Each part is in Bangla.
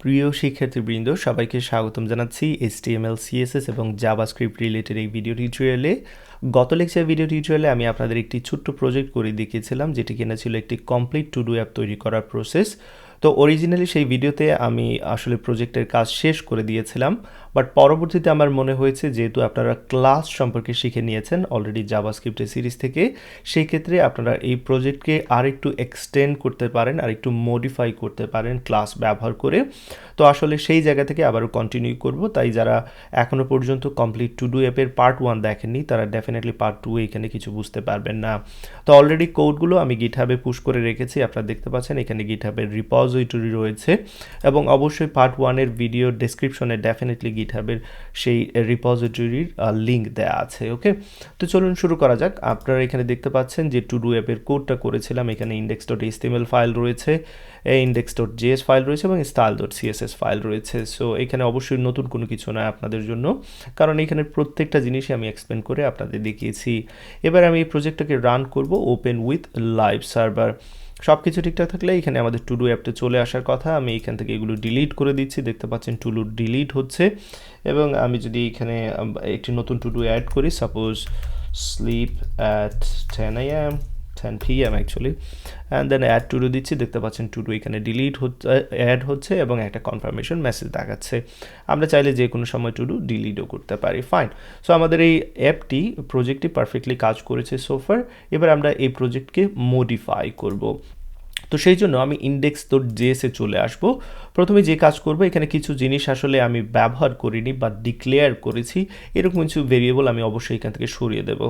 প্রিয় শিক্ষার্থীবৃন্দ সবাইকে স্বাগতম জানাচ্ছি HTML, CSS এবং জাভাস্ক্রিপ্ট রিলেটেড এই ভিডিও টিউটোরিয়ালে। গত লেকচার ভিডিও টিউটোরিয়ালে আমি আপনাদের একটি ছোট্ট প্রজেক্ট করে দেখিয়েছিলাম, যেটি কিনা ছিল একটি কমপ্লিট টু ডু অ্যাপ তৈরি করার প্রসেস। তো অরিজিনালি সেই ভিডিওতে আমি আসলে প্রজেক্টের কাজ শেষ করে দিয়েছিলাম, বাট পরবর্তীতে আমার মনে হয়েছে যেহেতু আপনারা ক্লাস সম্পর্কে শিখে নিয়েছেন অলরেডি জাভাস্ক্রিপ্টের সিরিজ থেকে, সেই ক্ষেত্রে আপনারা এই প্রজেক্টকে আরেকটু এক্সটেন্ড করতে পারেন, আরেকটু মডিফাই করতে পারেন ক্লাস ব্যবহার করে। তো আসলে সেই জায়গা থেকে আবারও কন্টিনিউ করব। তাই যারা এখনও পর্যন্ত কমপ্লিট টু ডু অ্যাপের পার্ট 1 দেখেননি তারা ডেফিনেটলি পার্ট 2 এখানে কিছু বুঝতে পারবেন না। তো অলরেডি কোডগুলো আমি গিটহাবে পুশ করে রেখেছি, আপনারা দেখতে পাচ্ছেন এখানে গিটহাবের রিপোজিটরি রয়েছে, এবং অবশ্যই পার্ট 1-এর ভিডিও ডেসক্রিপশনে ডেফিনেটলি গিটহাবের সেই রিপোজিটরির লিঙ্ক দেওয়া আছে। ওকে, তো চলুন শুরু করা যাক। আপনারা এখানে দেখতে পাচ্ছেন যে টু ডু অ্যাপের কোডটা করেছিলাম। এখানে index.html ফাইল রয়েছে, index.js ফাইল রয়েছে এবং style.css ফাইল রয়েছে। সো এখানে অবশ্যই নতুন কোনো কিছু নয় আপনাদের জন্য, কারণ এখানে প্রত্যেকটা জিনিসই আমি এক্সপ্লেন করে আপনাদের দেখিয়েছি। এবার আমি এই প্রজেক্টটাকে রান করব ওপেন উইথ লাইভ সার্ভার। সব কিছু ঠিকঠাক থাকলে এখানে আমাদের টু ডু অ্যাপটা চলে আসার কথা। আমি এখান থেকে এগুলো ডিলিট করে দিচ্ছি, দেখতে পাচ্ছেন টু ডু ডিলিট হচ্ছে। এবং আমি যদি এখানে একটি নতুন টু ডু অ্যাড করি, suppose sleep at 10 AM 10 PM actually, and then add to do দিচ্ছি, দেখতে পাচ্ছেন টু ডু এখানে ডিলিট হচ্ছে, অ্যাড হচ্ছে এবং একটা কনফার্মেশন মেসেজ দেখাচ্ছে। আমরা চাইলে যে কোনো সময় টু ডু ডিলিটও করতে পারি। ফাইন। সো আমাদের এই অ্যাপটি প্রজেক্টটি পারফেক্টলি কাজ করেছে সোফার। এবার আমরা এই প্রজেক্টকে মডিফাই করব। তো সেই জন্য আমি index.js-এ চলে আসব। প্রথমে যে কাজ করব, এখানে কিছু জিনিস আসলে আমি ব্যবহার করিনি বা ডিক্লেয়ার করেছি, এরকম কিছু ভেরিয়েবল আমি অবশ্যই এখান থেকে সরিয়ে দেব।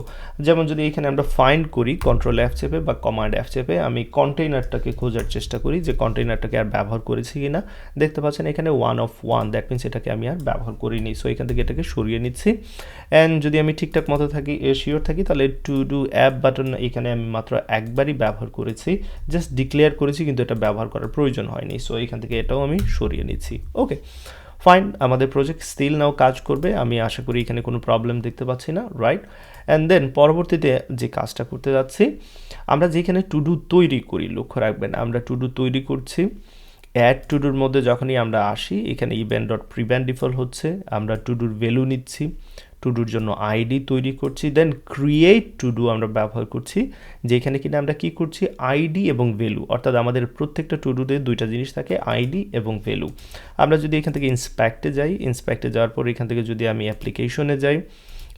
যেমন যদি এখানে আমরা ফাইন্ড করি কন্ট্রোল F চেপে বা কমান্ড F চেপে, আমি কন্টেইনারটাকে খোঁজার চেষ্টা করি যে কন্টেইনারটাকে আর ব্যবহার করেছি কিনা। দেখতে পাচ্ছেন এখানে 1 of 1, দ্যাট মিনস এটাকে আমি আর ব্যবহার করিনি। সো এখান থেকে এটাকে সরিয়ে নিচ্ছি। অ্যান্ড যদি আমি ঠিকঠাক মতো থাকি, শিওর থাকি, তাহলে টু ডু অ্যাপ বাটন এখানে আমি মাত্র একবারই ব্যবহার করেছি, জাস্ট ডিক্লেয়ার করেছি, কিন্তু এটা ব্যবহার করার প্রয়োজন হয়নি। সো এখান থেকে এটাও আমি সরিয়ে নিচ্ছি। ওকে ফাইন, আমাদের প্রজেক্ট স্টিল নাও কাজ করবে। আমি আশা করি এখানে কোনো প্রবলেম দেখতে পাচ্ছি না, রাইট? অ্যান্ড দেন পরবর্তীতে যে কাজটা করতে যাচ্ছি, আমরা যেখানে টু ডু তৈরি করি, লক্ষ্য রাখবেন আমরা টু ডু তৈরি করছি, অ্যাড টু ডুর মধ্যে যখনই আমরা আসি, এখানে event.prevent ডিফল্ট হচ্ছে, আমরা টু ডুর ভ্যালু নিচ্ছি, টু ডুর জন্য আইডি তৈরি করছি, দেন ক্রিয়েট টু ডু আমরা ব্যবহার করছি, যেখানে কিনা আমরা কি করছি, আইডি এবং ভ্যালু, অর্থাৎ আমাদের প্রত্যেকটা টু ডুতে দুইটা জিনিস থাকে, আইডি এবং ভ্যালু। আমরা যদি এখান থেকে ইন্সপেক্টে যাই, ইন্সপেক্টে যাওয়ার পর এখান থেকে যদি আমি অ্যাপ্লিকেশনে যাই,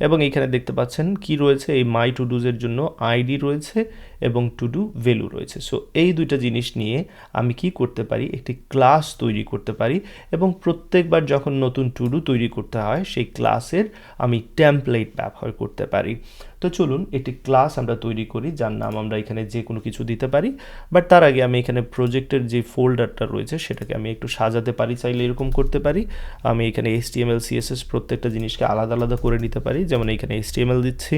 এবং এখানে দেখতে পাচ্ছেন কি রয়েছে, এই মাই টু ডুজের জন্য আইডি রয়েছে এবং টু ডু ভ্যালু রয়েছে। সো এই দুইটা জিনিস নিয়ে আমি কি করতে পারি, একটি ক্লাস তৈরি করতে পারি, এবং প্রত্যেকবার যখন নতুন টু ডু তৈরি করতে হয় সেই ক্লাসের আমি টেমপ্লেট ব্যবহার করতে পারি। তো চলুন একটি ক্লাস আমরা তৈরি করি, যার নাম আমরা এখানে যে কোনো কিছু দিতে পারি। বাট তার আগে আমি এখানে প্রজেক্টের যে ফোল্ডারটা রয়েছে সেটাকে আমি একটু সাজাতে পারি, চাইলে এরকম করতে পারি। আমি এখানে HTML, CSS প্রত্যেকটা জিনিসকে আলাদা আলাদা করে নিতে পারি। যেমন এখানে HTML দিচ্ছি,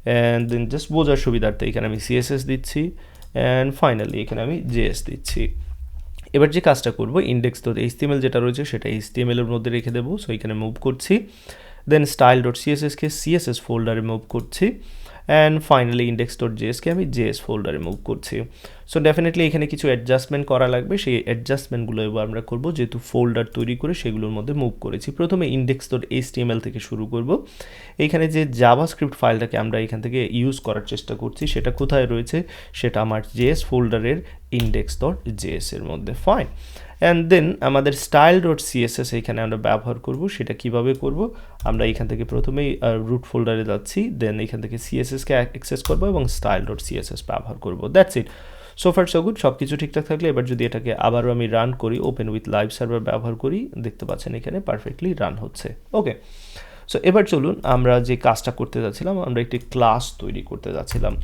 অ্যান্ড দেন জাস্ট বোঝার সুবিধার্থে এখানে আমি CSS দিচ্ছি, অ্যান্ড ফাইনালি এখানে আমি JS দিচ্ছি। এবার যে কাজটা করব, index.html যেটা রয়েছে সেটা HTML এর মধ্যে রেখে দেবো। সো এখানে মুভ করছি, দেন style.css-কে CSS ফোল্ডারে মুভ করছি, অ্যান্ড ফাইনালি index.js-কে আমি JS ফোল্ডারে মুভ করছি। সো ডেফিনেটলি এখানে কিছু অ্যাডজাস্টমেন্ট করা লাগবে, সেই অ্যাডজাস্টমেন্টগুলো এবার আমরা করব, যেহেতু ফোল্ডার তৈরি করে সেগুলোর মধ্যে মুভ করেছি। প্রথমে index.html থেকে শুরু করব। এইখানে যে জাভাস্ক্রিপ্ট ফাইলটাকে আমরা এখান থেকে ইউজ করার চেষ্টা করছি সেটা কোথায় রয়েছে, সেটা আমার JS ফোল্ডারের index.js এর মধ্যে। ফাইন। অ্যান্ড দেন আমাদের style.css এখানে আমরা ব্যবহার করব। সেটা কিভাবে করব, আমরা এখান থেকে প্রথমেই রুট ফোল্ডারে যাচ্ছি, দেন এখান থেকে CSS-কে অ্যাক্সেস করব এবং style.css ব্যবহার করব। That's it. So far so good, সব কিছু ঠিকঠাক থাকলে এবার যদি এটাকে আবারও আমি রান করি, ওপেন উইথ লাইভ সার্ভার ব্যবহার করি, দেখতে পাচ্ছেন এখানে পারফেক্টলি রান হচ্ছে। ওকে, সো এবার চলুন আমরা যে কাজটা করতে যাচ্ছিলাম, আমরা একটি ক্লাস তৈরি করতে যাচ্ছিলাম,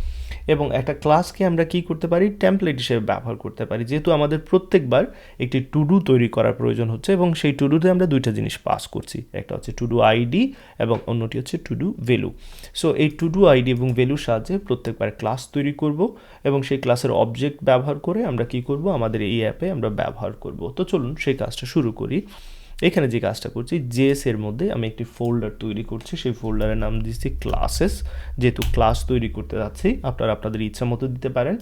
এবং একটা ক্লাসকে আমরা কি করতে পারি, টেমপ্লেট হিসেবে ব্যবহার করতে পারি, যেহেতু আমাদের প্রত্যেকবার একটি টু ডু তৈরি করার প্রয়োজন হচ্ছে, এবং সেই টু ডুতে আমরা দুইটা জিনিস পাস করছি, একটা হচ্ছে টু ডু আইডি এবং অন্যটি হচ্ছে টু ডু ভ্যালু। সো এই টু ডু আইডি এবং ভ্যালুর সাহায্যে প্রত্যেকবার ক্লাস তৈরি করব, এবং সেই ক্লাসের অবজেক্ট ব্যবহার করে আমরা কি করব, আমাদের এই অ্যাপে আমরা ব্যবহার করব। তো চলুন সেই কাজটা শুরু করি। এখানে যে কাজটা করছি জেএস এর মধ্যে আমি একটি ফোল্ডার তৈরি করছি, সেই ফোল্ডারের নাম দিচ্ছি ক্লাসেস, যেহেতু ক্লাস তৈরি করতে যাচ্ছি আপনারা আপনাদের ইচ্ছা মতো দিতে পারেন।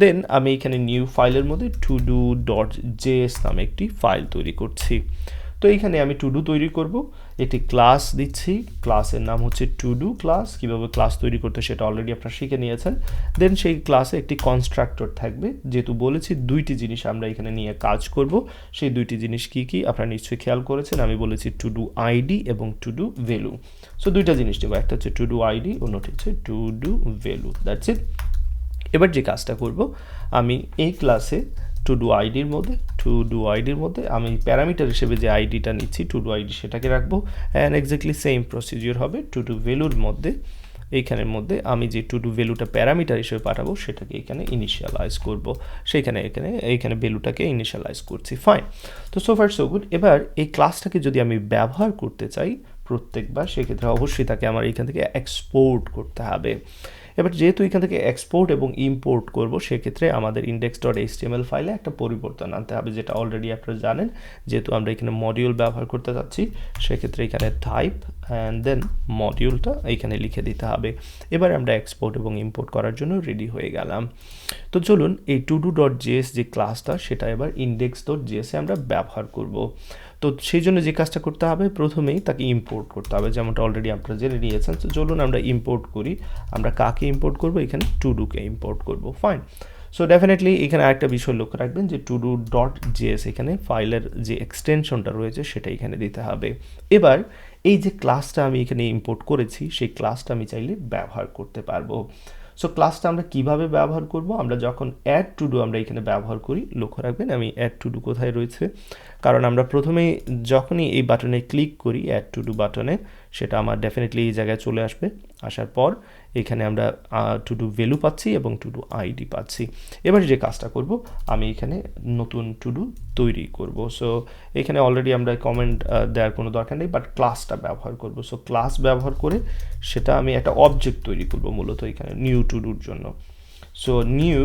দেন আমি এখানে নিউ ফাইলের মধ্যে todo.js নামে একটি ফাইল তৈরি করছি। তো এইখানে আমি টু ডু তৈরি করব, একটি ক্লাস দিচ্ছি, ক্লাসের নাম হচ্ছে টু ডু ক্লাস। কীভাবে ক্লাস তৈরি করতে সেটা অলরেডি আপনারা শিখে নিয়েছেন। দেন সেই ক্লাসে একটি কনস্ট্রাক্টর থাকবে, যেহেতু বলেছি দুইটি জিনিস আমরা এখানে নিয়ে কাজ করব, সেই দুইটি জিনিস কি কি আপনারা নিশ্চয়ই খেয়াল করেছেন। আমি বলেছি টু ডু আইডি এবং টু ডু ভ্যালু। সো দুইটা জিনিস দেবো, একটা হচ্ছে টু ডু আইডি, অন্যটি হচ্ছে two do value. That's it. এবার যে কাজটা করব, আমি এই ক্লাসে টু ডু আইডির মধ্যে আমি প্যারামিটার হিসেবে যে আইডিটা নিচ্ছি টু ডু আইডি সেটাকে রাখবো। অ্যান্ড এক্স্যাক্টলি সেম প্রসিজিওর হবে টু ডু ভ্যালুর মধ্যে। এইখানের মধ্যে আমি যে টু ডু ভ্যালুটা প্যারামিটার হিসেবে পাঠাবো সেটাকে এখানে ইনিশিয়ালাইজ করব, সেইখানে এইখানে ভ্যালুটাকে ইনিশিয়ালাইজ করছি। ফাইন। তো সো ফার সো গুড। এবার এই ক্লাসটাকে যদি আমি ব্যবহার করতে চাই প্রত্যেকবার, সেক্ষেত্রে অবশ্যই তাকে আমার এইখান থেকে এক্সপোর্ট করতে হবে। এবার যেহেতু এখান থেকে এক্সপোর্ট এবং ইম্পোর্ট করব, সেক্ষেত্রে আমাদের index.html ফাইলে একটা পরিবর্তন আনতে হবে, যেটা অলরেডি আপনারা জানেন। যেহেতু আমরা এখানে মডিউল ব্যবহার করতে যাচ্ছি, সেক্ষেত্রে এখানে টাইপ অ্যান্ড দেন মডিউলটা এইখানে লিখে দিতে হবে। এবার আমরা এক্সপোর্ট এবং ইম্পোর্ট করার জন্য রেডি হয়ে গেলাম। তো চলুন এই todo.js যে ক্লাসটা সেটা এবার index.js এ আমরা ব্যবহার করব। তো সেই জন্য যে কাজটা করতে হবে, প্রথমেই তাকে ইম্পোর্ট করতে হবে, যেমনটা অলরেডি আপনারা জেনে নিয়েছেন। তো চলুন আমরা ইম্পোর্ট করি। আমরা কাকে ইম্পোর্ট করব? এখানে to-do-কে ইম্পোর্ট করব। ফাইন। সো ডেফিনেটলি এখানে আরেকটা বিষয় লক্ষ্য রাখবেন যে todo.js এখানে ফাইলের যে এক্সটেনশনটা রয়েছে সেটা এখানে দিতে হবে। এবার এই যে ক্লাসটা আমি এখানে ইম্পোর্ট করেছি, সেই ক্লাসটা আমি চাইলে ব্যবহার করতে পারবো। সো ক্লাসটা আমরা কিভাবে ব্যবহার করব? আমরা যখন অ্যাড টু ডু আমরা এখানে ব্যবহার করি, লক্ষ্য রাখবেন আমি অ্যাড টু ডু কোথায় রয়েছে, কারণ আমরা প্রথমেই যখনই এই বাটনে ক্লিক করি অ্যাড টু ডু বাটনে, সেটা আমার ডেফিনেটলি এই জায়গায় চলে আসবে। আসার পর এখানে আমরা টু ডু ভ্যালু পাচ্ছি এবং টু ডু আইডি পাচ্ছি। এবার যে কাজটা করব, আমি এখানে নতুন টু ডু তৈরি করব। সো এখানে অলরেডি আমরা কমেন্ট দেওয়ার কোনো দরকার নেই, বাট ক্লাসটা ব্যবহার করব। সো ক্লাস ব্যবহার করে সেটা আমি একটা অবজেক্ট তৈরি করব মূলত এখানে নিউ টু ডুর জন্য। সো নিউ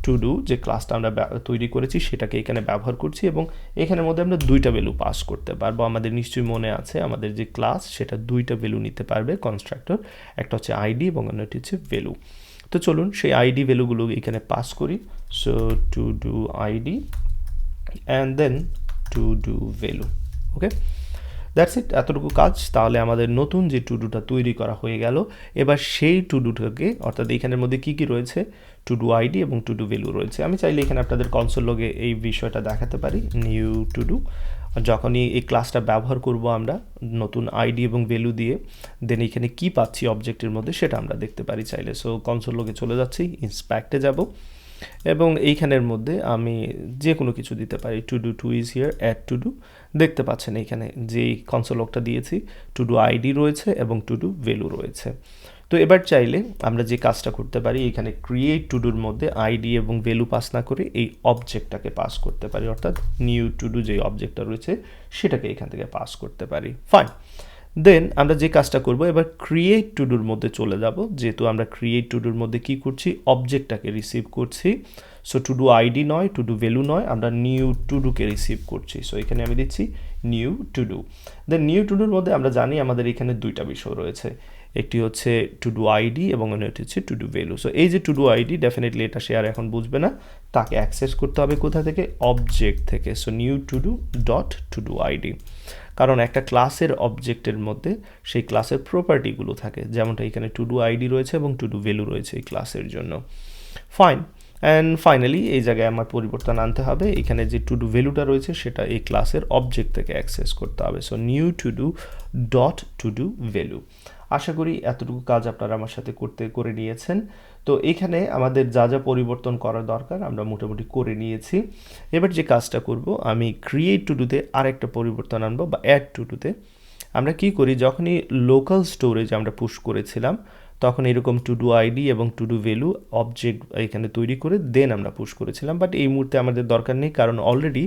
টু ডু যে ক্লাসটা আমরা তৈরি করেছি সেটাকে এখানে ব্যবহার করছি, এবং এখানের মধ্যে আমরা দুইটা ভ্যালু পাস করতে পারবো। আমাদের নিশ্চয়ই মনে আছে আমাদের যে ক্লাস সেটা দুইটা ভ্যালু নিতে পারবে কনস্ট্রাক্টর, একটা হচ্ছে আইডি এবং অন্যটি হচ্ছে ভ্যালু। তো চলুন সেই আইডি ভ্যালুগুলো এখানে পাস করি। So to do ID and then to do value. Okay, that's it, এতটুকু কাজ। তাহলে আমাদের নতুন যে টু ডুটা তৈরি করা হয়ে গেল। এবার সেই টু ডুটাকে, অর্থাৎ এখানের মধ্যে কি কি রয়েছে, টু ডু আইডি এবং টু ডু ভ্যালু রয়েছে। আমি চাইলে এখানে আপনাদের কনসোল লগে এই বিষয়টা দেখাতে পারি। নিউ টু ডু, যখনই এই ক্লাসটা ব্যবহার করব আমরা নতুন আইডি এবং ভ্যালু দিয়ে, দেন এখানে কি পাচ্ছি অবজেক্টের মধ্যে সেটা আমরা দেখতে পারি চাইলে। সো কনসোল লগে চলে যাচ্ছি, ইন্সপেক্টে যাব, এবং এইখানের মধ্যে আমি যে কোনো কিছু দিতে পারি। To do to is here, add to do. দেখতে পাচ্ছেন এখানে যেই কনসোল লগটা দিয়েছি, টু ডু আইডি রয়েছে এবং টু ডু ভ্যালু রয়েছে। তো এবার চাইলে আমরা যে কাজটা করতে পারি, এখানে ক্রিয়েট টু ডুর মধ্যে আইডি এবং ভ্যালু পাস না করে এই অবজেক্টটাকে পাস করতে পারি, অর্থাৎ নিউ টু ডু যে অবজেক্টটা রয়েছে সেটাকে এখান থেকে পাস করতে পারি। ফাইন। দেন আমরা যে কাজটা করব, এবার ক্রিয়েট টু ডুর মধ্যে চলে যাব। যেহেতু আমরা ক্রিয়েট টু ডুর মধ্যে কি করছি, অবজেক্টটাকে রিসিভ করছি। সো টু ডু আইডি নয়, টু ডু ভ্যালু নয়, আমরা নিউ টু ডুকে রিসিভ করছি। সো এখানে আমি দিচ্ছি new to do. Then new to ডুর মধ্যে আমরা জানি আমাদের এখানে দুইটা বিষয় রয়েছে, একটি হচ্ছে টু ডু আইডি এবং অন্যটি হচ্ছে টু ডু ভ্যালু। সো এই যে টু ডু আইডি, ডেফিনেটলি এটা সে আর এখন বুঝবে না, তাকে অ্যাক্সেস করতে হবে কোথা থেকে, অবজেক্ট থেকে। So new to do dot to do ID, কারণ একটা ক্লাসের অবজেক্টের মধ্যে সেই ক্লাসের প্রপার্টিগুলো থাকে, যেমনটা এখানে টু ডু আইডি রয়েছে এবং টু ডু ভ্যালু রয়েছে এই ক্লাসের জন্য। ফাইন। অ্যান্ড ফাইনালি এই জায়গায় আমার পরিবর্তন আনতে হবে, এখানে যে টু ডু ভ্যালুটা রয়েছে সেটা এই ক্লাসের অবজেক্ট থেকে অ্যাক্সেস করতে হবে। So new to do dot to do value. আশা করি এতটুকু কাজ আপনারা আমার সাথে করে নিয়েছেন। তো এখানে আমাদের যা যা পরিবর্তন করা দরকার আমরা মোটামুটি করে নিয়েছি। এবার যে কাজটা করব, আমি ক্রিয়েট টু ডুতে আরেকটা পরিবর্তন আনবো, বা অ্যাড টু ডুতে আমরা কি করি, যখনই লোকাল স্টোরেজ আমরা পুশ করেছিলাম তখন এরকম টু ডু আইডি এবং টু ডু ভ্যালু অবজেক্ট এখানে তৈরি করে দেন আমরা পুশ করেছিলাম, বাট এই মুহূর্তে আমাদের দরকার নেই, কারণ অলরেডি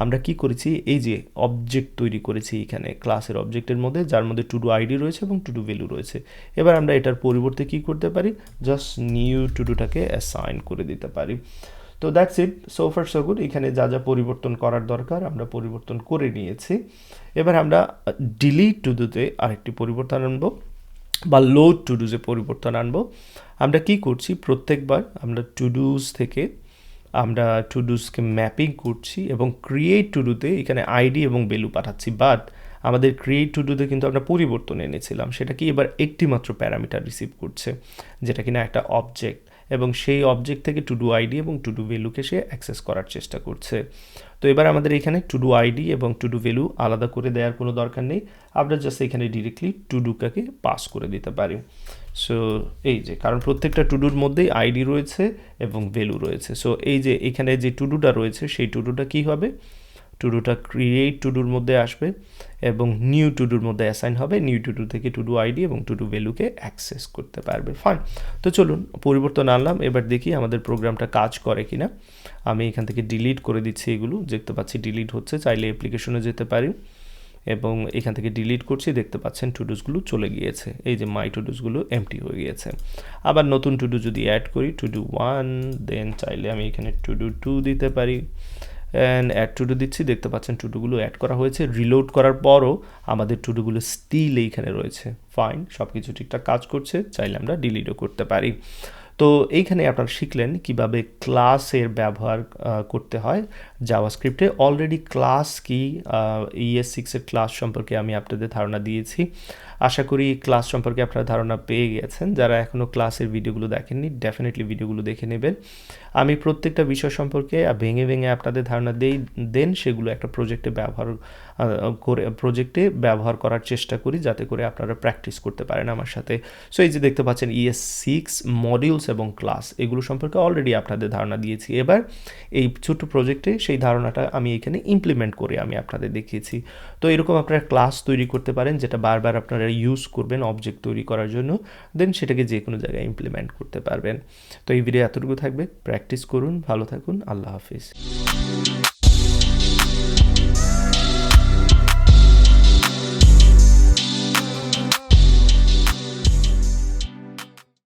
আমরা কি করেছি, এই যে অবজেক্ট তৈরি করেছি এখানে ক্লাসের অবজেক্টের মধ্যে, যার মধ্যে টু ডু আইডি রয়েছে এবং টু ডু ভ্যালু রয়েছে। এবার আমরা এটার পরিবর্তে কি করতে পারি, জাস্ট নিউ টু ডুটাকে অ্যাসাইন করে দিতে পারি। তো that's it, so far so good. এখানে যা যা পরিবর্তন করার দরকার আমরা পরিবর্তন করে নিয়েছি। এবার আমরা ডিলিট টু ডুতে আরেকটি পরিবর্তন আনবো, বা লোড টু ডুজে পরিবর্তন আনবো। আমরা কি করছি, প্রত্যেকবার আমরা টু ডুজ থেকে আমরা টু ডুজকে ম্যাপিং করছি এবং ক্রিয়েট টু ডুতে এখানে আইডি এবং ভ্যালু পাঠাচ্ছি। বাট আমাদের ক্রিয়েট টু ডুতে কিন্তু আমরা পরিবর্তন এনেছিলাম, সেটা কি এবার একটি মাত্র প্যারামিটার রিসিভ করছে, যেটা কিনা একটা অবজেক্ট, এবং সেই অবজেক্ট থেকে টু ডু আইডি এবং টু ডু ভ্যালুকে সে অ্যাক্সেস করার চেষ্টা করছে। তো এবার আমাদের এখানে টু ডু আইডি এবং টু ডু ভ্যালু আলাদা করে দেওয়ার কোনো দরকার নেই, আমরা জাস্ট এখানে ডিরেক্টলি টু ডুটাকে পাস করে দিতে পারি। সো এই যে, কারণ প্রত্যেকটা টু ডুর মধ্যেই আইডি রয়েছে এবং ভ্যালু রয়েছে। সো এই যে এখানে যে টু ডুটা রয়েছে সেই টু ডুটা কী হবে, টু ডুটা ক্রিয়েট টু ডুর মধ্যে আসবে এবং নিউ টু ডুর মধ্যে অ্যাসাইন হবে, নিউ টু ডু থেকে টু ডু আইডি এবং টু ডু ভ্যালুকে অ্যাক্সেস করতে পারবে। ফাইন, তো চলুন পরিবর্তন আনলাম, এবার দেখি আমাদের প্রোগ্রামটা কাজ করে কিনা। আমি এখান থেকে ডিলিট করে দিচ্ছি, এগুলো দেখতে পাচ্ছি ডিলিট হচ্ছে, চাইলে অ্যাপ্লিকেশনে যেতে পারি এবং এখান থেকে ডিলিট করছি, দেখতে পাচ্ছেন টু ডুসগুলো চলে গিয়েছে, এই যে মাই টু ডুসগুলো এমটি হয়ে গিয়েছে। আবার নতুন টু ডু যদি অ্যাড করি, টু ডু 1, দেন চাইলে আমি এখানে টু ডু 2 দিতে পারি, অ্যান্ড অ্যাড টু ডু দিচ্ছি, দেখতে পাচ্ছেন টু ডুগুলো অ্যাড করা হয়েছে। রিলোড করার পরও আমাদের টু ডুগুলো স্টিল এইখানে রয়েছে। ফাইন, সব কিছু ঠিকঠাক কাজ করছে, চাইলে আমরা ডিলিটও করতে পারি। তো এইখানে আপনারা শিখলেন কিভাবে ক্লাসের ব্যবহার করতে হয় জাভাস্ক্রিপ্টে। অলরেডি ক্লাস কি, ES6 ক্লাস সম্পর্কে আমি আপনাদের ধারণা দিয়েছি। আশা করি ক্লাস সম্পর্কে আপনারা ধারণা পেয়ে গেছেন। যারা এখনও ক্লাসের ভিডিওগুলো দেখেননি, ডেফিনেটলি ভিডিওগুলো দেখে নেবেন। আমি প্রত্যেকটা বিষয় সম্পর্কে ভেঙে ভেঙে আপনাদের ধারণা দেন সেগুলো একটা প্রজেক্টে ব্যবহার করার চেষ্টা করি, যাতে করে আপনারা প্র্যাকটিস করতে পারেন আমার সাথে। সো এই যে দেখতে পাচ্ছেন ES6 মডিউলস এবং ক্লাস, এগুলো সম্পর্কে অলরেডি আপনাদের ধারণা দিয়েছি। এবার এই ছোট্ট প্রজেক্টে সেই ধারণাটা আমি এখানে ইমপ্লিমেন্ট করে আমি আপনাদের দেখিয়েছি। তো এরকম আপনারা ক্লাস তৈরি করতে পারেন, যেটা বারবার আপনারা ইউজ করবেন অবজেক্ট তৈরি করার জন্য, দেন সেটাকে যে কোনো জায়গায় ইমপ্লিমেন্ট করতে পারবেন। তো এই ভিডিও এতটুকু থাকবে, প্র্যাকটিস করুন, ভালো থাকুন, আল্লাহ হাফিজ।